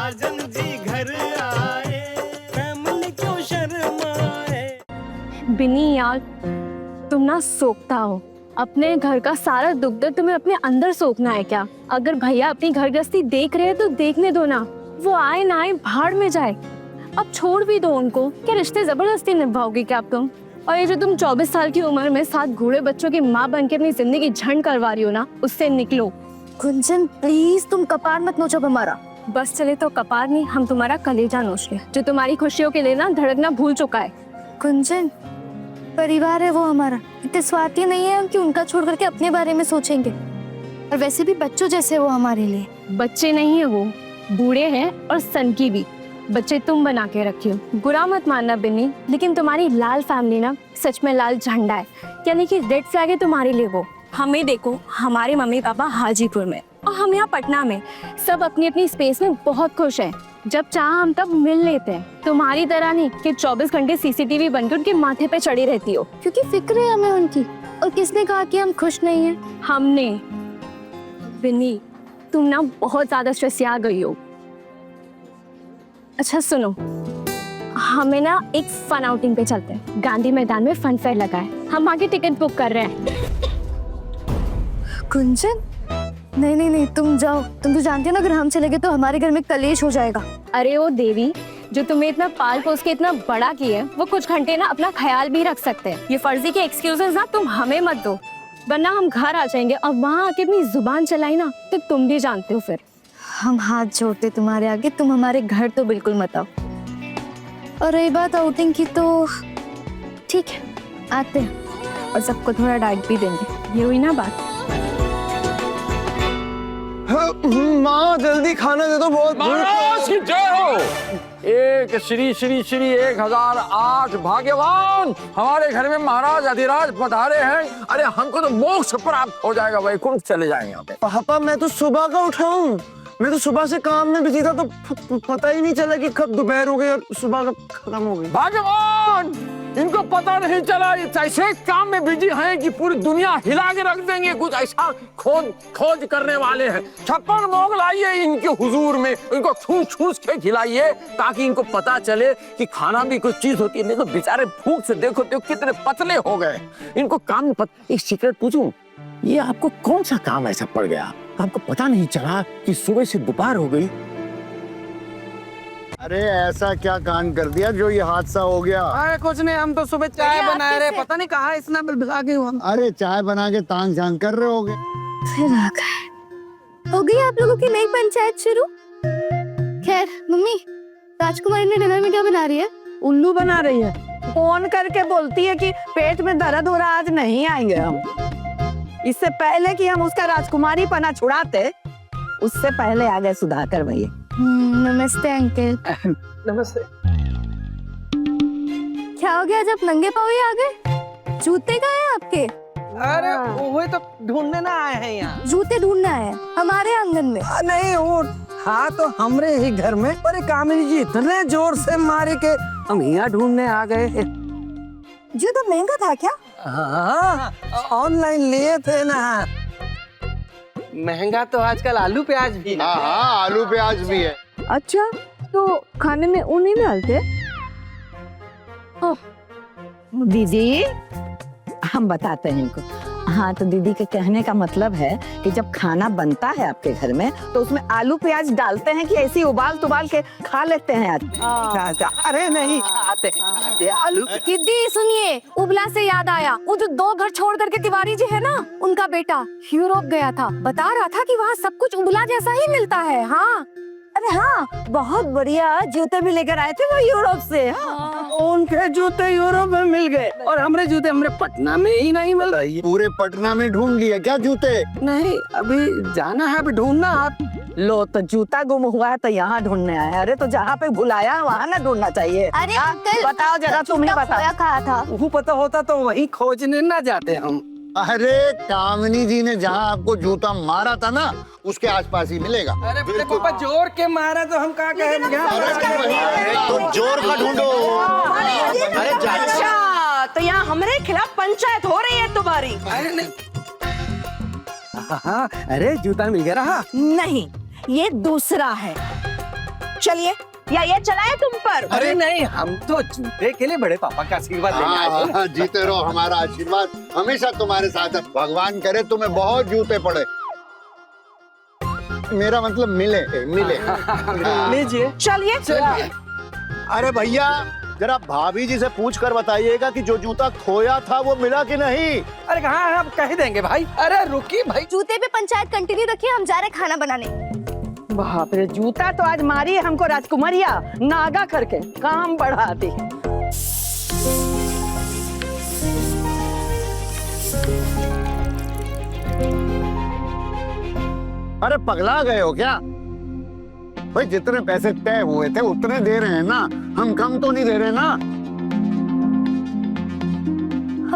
साजन जी घर आए, फैमिली क्यों शर्माए। बिनी यार, तुम ना सोखता हो। अपने घर का सारा दुख दर्द तुम्हें अपने अंदर सोखना है क्या? अगर भैया अपनी घर गृहस्थी देख रहे हैं तो देखने दो ना। वो आए ना आए, भाड़ में जाए। अब छोड़ भी दो उनको। क्या रिश्ते जबरदस्ती निभाओगी क्या अब तुम? और ये जो तुम 24 साल की उम्र में 7 बूढ़े बच्चों की माँ बन के अपनी जिंदगी झंड करवा रही हो ना, उससे निकलो। कुंजन प्लीज तुम कपार मत नोचो हमारा। बस चले तो कपार नहीं, हम तुम्हारा कलेजा नोच ले, जो तुम्हारी खुशियों के लिए ना धड़कना भूल चुका है। कुंजन, परिवार है वो हमारा, इतने स्वार्थी नहीं है कि उनका छोड़ करके अपने बारे में सोचेंगे। और वैसे भी बच्चों जैसे वो हमारे लिए। बच्चे नहीं है वो, बूढ़े हैं और सनकी भी। बच्चे तुम बना के रखी हो। बुरा मत मानना बिन्नी, लेकिन तुम्हारी लाल फैमिली ना सच में लाल झंडा है, यानी कि रेड फ्लैग है तुम्हारे लिए वो। हमें देखो, हमारे मम्मी पापा हाजीपुर में और हम यहाँ पटना में, सब अपनी अपनी स्पेस में बहुत खुश हैं। जब चाह हम तब मिल लेते हैं। तुम्हारी तरह नहीं कि 24 घंटे सीसीटीवी बनकर उनके माथे पे चढ़ी रहती हो। क्योंकि फिक्र है हमें उनकी। और किसने कहा कि हम खुश नहीं हैं? हमने। बिन्नी, तुम ना बहुत ज्यादा स्ट्रेस आ गई हो। अच्छा सुनो, हमें ना एक फन आउटिंग पे चलते हैं। गांधी मैदान में फन फेयर लगा है, हम आगे टिकट बुक कर रहे हैं। कुंजन, नहीं नहीं नहीं, तुम जाओ। तुम तो जानती हो ना, अगर हम चले गए तो हमारे घर में कलेश हो जाएगा। अरे ओ देवी, जो तुम्हें इतना पाल पोस के इतना बड़ा किए, वो कुछ घंटे ना अपना ख्याल भी रख सकते हैं। ये फर्जी के एक्सक्यूजेस ना तुम हमें मत दो, वरना हम घर आ जाएंगे और वहाँ आके अपनी जुबान चलाई ना तो तुम भी जानते हो फिर। हम हाथ जोड़ते तुम्हारे आगे, तुम हमारे घर तो बिल्कुल मत आओ। और रही बात आउटिंग की तो ठीक है, आते हैं और सबको थोड़ा डांट भी देंगे। ये हुई ना बात। माँ जल्दी खाना दे दो, बहुत महाराज की जय हो। एक श्री श्री श्री 1008 भाग्यवान हमारे घर में महाराज अधिराज पधारे हैं। अरे हमको तो मोक्ष प्राप्त हो जाएगा, वैकुंठ चले जाएंगे यहाँ पे। पापा मैं तो सुबह का उठा हूँ, मैं तो सुबह से काम में बिजी था, तो पता ही नहीं चला कि कब दोपहर हो गई और सुबह कब खत्म हो गई। भाग्यवान, इनको पता नहीं चला, ये ऐसे काम में बिजी हैं कि पूरी दुनिया हिला के रख देंगे। कुछ ऐसा खोज करने वाले हैं। 56 मोग लाइए इनके हुजूर में, इनको ठूस ठूस के खिलाइए ताकि इनको पता चले कि खाना भी कुछ चीज होती है। नहीं तो बेचारे भूख से देखो तो कितने पतले हो गए। इनको काम एक सीक्रेट पूछूं, ये आपको कौन सा काम ऐसा पड़ गया आपको पता नहीं चला कि सुबह से दोपहर हो गई? अरे ऐसा क्या कांड कर दिया जो ये हादसा हो गया? अरे कुछ नहीं, हम तो सुबह चाय बना रहे, पता नहीं कहाँ इतना बिल के हुआ। अरे चाय बना के तांग झांग कर रहे होगे। फिर आ गए। हो गई आप लोगों की नई पंचायत शुरू। खैर मम्मी, राजकुमारी ने डिनर में क्या बना रही है? उल्लू बना रही है। फोन करके बोलती है कि पेट में दर्द हो रहा, आज नहीं आएंगे हम। इससे पहले कि हम उसका राजकुमारी पना छुड़ाते, उससे पहले आ गए सुधाकर भैया। नमस्ते अंकल। नमस्ते। क्या हो गया, जब नंगे पाँव ही आ गए? जूते कहाँ हैं आपके? अरे वो तो ढूंढने ना आए हैं यहाँ। जूते ढूंढना है हमारे आंगन में? नहीं, वो हाँ तो हमरे ही घर में। अरे कामिनी जी इतने जोर से मारे के हम यहाँ ढूंढने आ गए। जूता महंगा था क्या? हाँ, ऑनलाइन लिए थे ना। महंगा तो आजकल आलू प्याज भी है। हाँ आलू प्याज भी है। अच्छा, तो खाने में ऊन नहीं डालते? दीदी, हम बताते हैं इनको। हाँ तो दीदी के कहने का मतलब है कि जब खाना बनता है आपके घर में तो उसमें आलू प्याज डालते हैं कि ऐसी उबाल तुबाल के खा लेते हैं आज? अरे नहीं खाते आलू। दीदी सुनिए, उबला से याद आया, वो जो 2 घर छोड़ करके तिवारी जी है ना, उनका बेटा यूरोप गया था, बता रहा था कि वहाँ सब कुछ उबला जैसा ही मिलता है। हाँ अरे हाँ, बहुत बढ़िया जूते भी लेकर आए थे वो यूरोप से। उनके जूते यूरोप में मिल गए और हमारे जूते हमारे पटना में ही नहीं मिल रही। पूरे पटना में ढूंढ लिए क्या जूते? नहीं, अभी जाना है, अभी ढूंढना। आप लो तो जूता गुम हुआ है तो यहाँ ढूंढने आए। अरे तो जहाँ पे भुलाया वहाँ ना ढूंढना चाहिए। अरे अंकल बताओ जरा, तुम्हें बता। कहा था वो पता होता तो वही खोजने ना जाते हम। अरे कामिनी जी ने जहाँ आपको जूता मारा था ना, उसके आसपास ही मिलेगा। अरे बेटे पापा जोर के मारा तो हम कहाँ कहे। तो जोर का ढूंढो। अरे अच्छा, तो यहाँ हमारे खिलाफ पंचायत हो रही है तुम्हारी? अरे नहीं, हाँ, अरे जूता मिल गया रहा। नहीं, ये दूसरा है। चलिए, या ये चलाए तुम पर? अरे नहीं, हम तो जूते के लिए बड़े पापा का आशीर्वाद लेने आए थे। हाँ, जीते रहो, हमारा आशीर्वाद हमेशा तुम्हारे साथ है। भगवान करे तुम्हें बहुत जूते पड़े। मेरा मतलब मिले मिले। लीजिए। चलिए। अरे भैया, जरा भाभी जी से पूछ कर बताइएगा कि जो जूता खोया था वो मिला कि नहीं। अरे कहाँ है, हम कह देंगे भाई। अरे रुकिए भाई। जूते पे पंचायत कंटिन्यू रखिए, हम जा रहे खाना बनाने। बाप रे, जूता तो आज मारी है हमको राजकुमारिया नागा करके, काम बढ़ा दी। अरे पगला गए हो क्या भाई? जितने पैसे तय हुए थे उतने दे रहे हैं ना, हम कम तो नहीं दे रहे ना।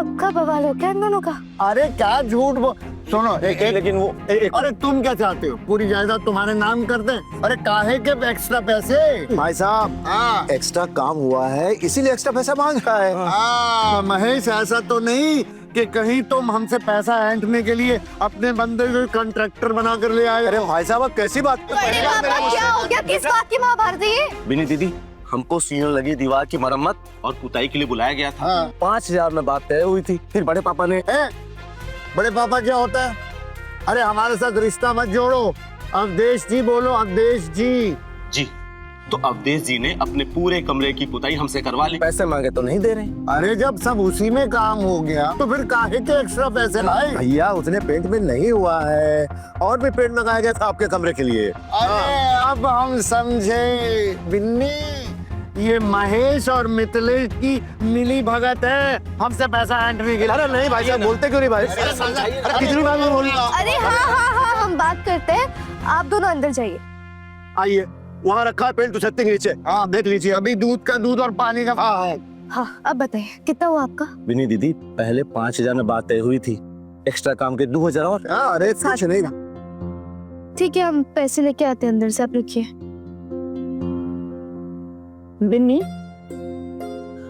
अब का बवाल हो क्या इन दोनों का? अरे क्या झूठ सुनो, लेकिन वो अरे तुम क्या चाहते हो? पूरी जायदाद तुम्हारे नाम कर दें? अरे काहे के एक्स्ट्रा पैसे? भाई साहब, हाँ एक्स्ट्रा काम हुआ है इसीलिए एक्स्ट्रा पैसा मांग रहा है। हाँ महेश, ऐसा तो नहीं कि कहीं तुम हमसे पैसा ऐंठने के लिए अपने बंदे को कॉन्ट्रैक्टर बना कर ले आए। अरे भाई साहब, आप कैसी बात कर रहे हैं? क्या हो गया? किस बात की महाभारत है ये? बिनी दीदी, हमको सीने लगी दीवार की मरम्मत और पुताई के लिए बुलाया गया था। हाँ। 5,000 में बात तय हुई थी, फिर बड़े पापा ने बड़े पापा क्या होता है? अरे हमारे साथ रिश्ता मत जोड़ो। अवधेश जी बोलो, अवधेश जी। जी, तो अवधेश जी ने अपने पूरे कमरे की पुताई हमसे करवा ली। पैसे मांगे तो नहीं दे रहे। अरे जब सब उसी में काम हो गया तो फिर काहे के एक्स्ट्रा पैसे लाए? भैया, उसने पेंट में नहीं हुआ है, और भी पेंट लगाया गया था आपके कमरे के लिए। अरे अब हम समझे बिन्नी, ये महेश और मिथिलेश की मिली भगत है हमसे पैसा ऐंठने के लिए। अरे नहीं भाई साहब, बोलते क्यों नहीं भाई? अरे कितनी बार बोल रहा? अरे हाँ, हम बात करते हैं, आप दोनों अंदर जाइए। आइए, वहाँ रखा है पेंट छत्ते के नीचे। हाँ देख लीजिए, अभी दूध का दूध और पानी का भाव है। हाँ, अब बताइए कितना हुआ आपका? बिनी दीदी, पहले 5,000 में बात तय हुई थी, एक्स्ट्रा काम के 2,000 और। अरे कुछ नहीं। ठीक है, हम पैसे लेके आते हैं अंदर से, आप रखिए। बिन्नी,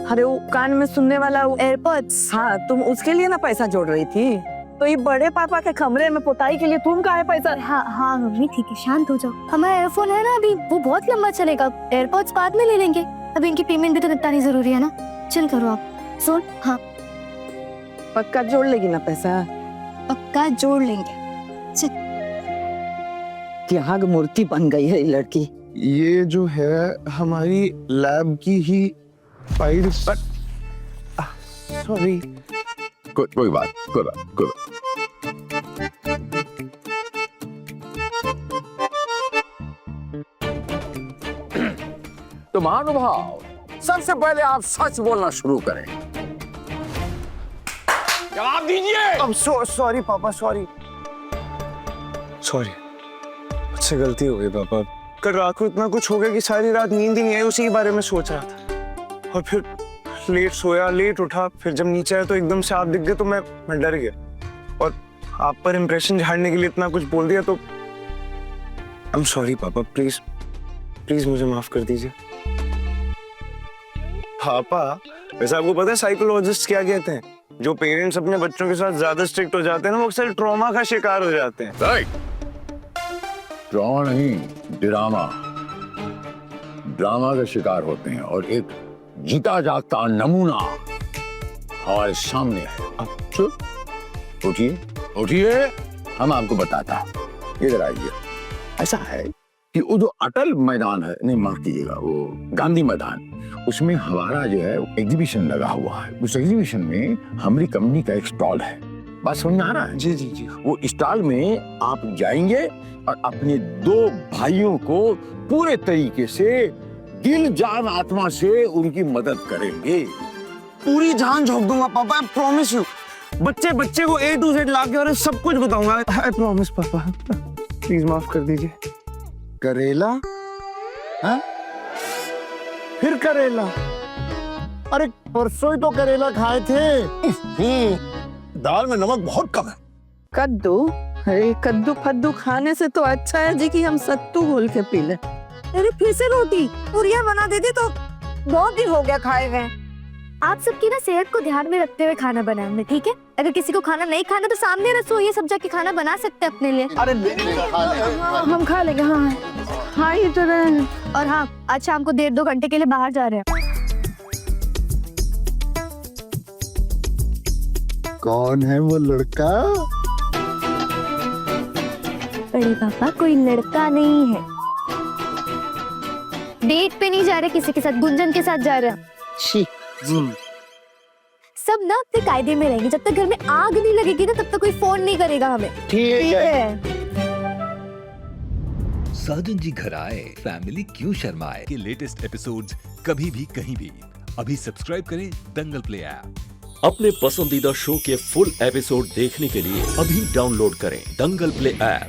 अरे वो कान में सुनने वाला एयरपॉड्स। हाँ, तुम उसके लिए ना पैसा जोड़ रही थी, तो ये बड़े पापा के कमरे में पुताई के लिए तुम काहे पैसा? हाँ मम्मी, ठीक है, शांत हो जाओ। हमारा एयरफोन है ना अभी, वो बहुत लंबा चलेगा। एयरपॉड्स बाद में ले लेंगे, अभी इनकी पेमेंट भी तो निपटानी जरूरी है ना। चल करो आप, सुन। हाँ पक्का जोड़ लेगी ना पैसा? पक्का जोड़ लेंगे। त्याग मूर्ति बन गई है ये लड़की। ये जो है हमारी लैब की ही फाइल, सॉरी। कोई बात, कोई बात। तो महानुभाव, सबसे पहले आप सच बोलना शुरू करें। जवाब दीजिए। सॉरी पापा, सॉरी। मुझसे गलती हो गई पापा। कल रात को इतना कुछ हो गया कि सारी रात नींद ही नहीं आई, उसी के बारे में सोच रहा था। और फिर लेट सोया, लेट उठा, फिर जब नीचे आया तो एकदम से आप दिख गए, तो मैं डर गया और आप पर इम्प्रेशन झाड़ने के लिए इतना कुछ बोल दिया। तो आई एम सॉरी पापा, प्लीज प्लीज मुझे माफ कर दीजिए। पापा, वैसे आपको पता है साइकोलॉजिस्ट क्या कहते हैं? जो पेरेंट्स अपने बच्चों के साथ ज्यादा स्ट्रिक्ट हो जाते हैं ना, वो अक्सर ट्रॉमा का शिकार हो जाते हैं। ट्रॉमा नहीं, ड्रामा का शिकार होते हैं। और एक जीता जागता नमूना हमारे सामने है। चुप उठिए, उठिए, हम आपको बताता। इधर आइए। ऐसा है कि वो जो अटल मैदान है, नहीं माफ कीजिएगा, वो गांधी मैदान, उसमें हमारा जो है एग्जीबिशन लगा हुआ है। उस एग्जीबिशन में हमारी कंपनी का एक स्टॉल है। बात समझ में आ रहा है? जी जी जी। वो स्टॉल में आप जाएंगे और अपने 2 भाइयों को पूरे तरीके से दिल जान आत्मा से उनकी मदद करेंगे। पूरी जान झोंक दूंगा पापा, आई प्रॉमिस यू। बच्चे बच्चे को A to Z ला के और सब कुछ बताऊंगा, आई प्रॉमिस पापा। प्लीज माफ कर दीजिए। करेला? हाँ? फिर करेला? अरे परसों ही तो करेला खाए थे। दाल में नमक बहुत कम है। कद्दू? अरे कद्दू फद्दू खाने से तो अच्छा है जी कि हम सत्तू घोल के पी ले। अरे फिर से रोटी पूरियां बना देते तो बहुत दिन हो गया खाए हुए। आप सबकी ना सेहत को ध्यान में रखते हुए खाना बनाना, ठीक है? अगर किसी को खाना नहीं खाना तो सामने रसोई है, सब जाके खाना बना सकते हैं अपने लिए। अरे हम खा लेंगे। हाँ हाँ ये तो रहे। और हाँ, आज शाम को 1.5-2 घंटे के लिए बाहर जा रहे हैं। कौन है वो लड़का? बड़े पापा, कोई लड़का नहीं है। डेट पे नहीं जा रहे किसी के साथ, गुंजन के साथ जा रहे हैं। शी। सब ना अपने कायदे में रहेंगे। जब तक घर में आग नहीं लगेगी ना, तब तक कोई फोन नहीं करेगा हमें। ठीक है। साजन जी घर आए, फैमिली क्यों शर्माए के लेटेस्ट एपिसोड्स कभी भी कहीं भी। अभी सब्सक्राइब करें दंगल प्ले ऐप। अपने पसंदीदा शो के फुल एपिसोड देखने के लिए अभी डाउनलोड करें दंगल प्ले ऐप।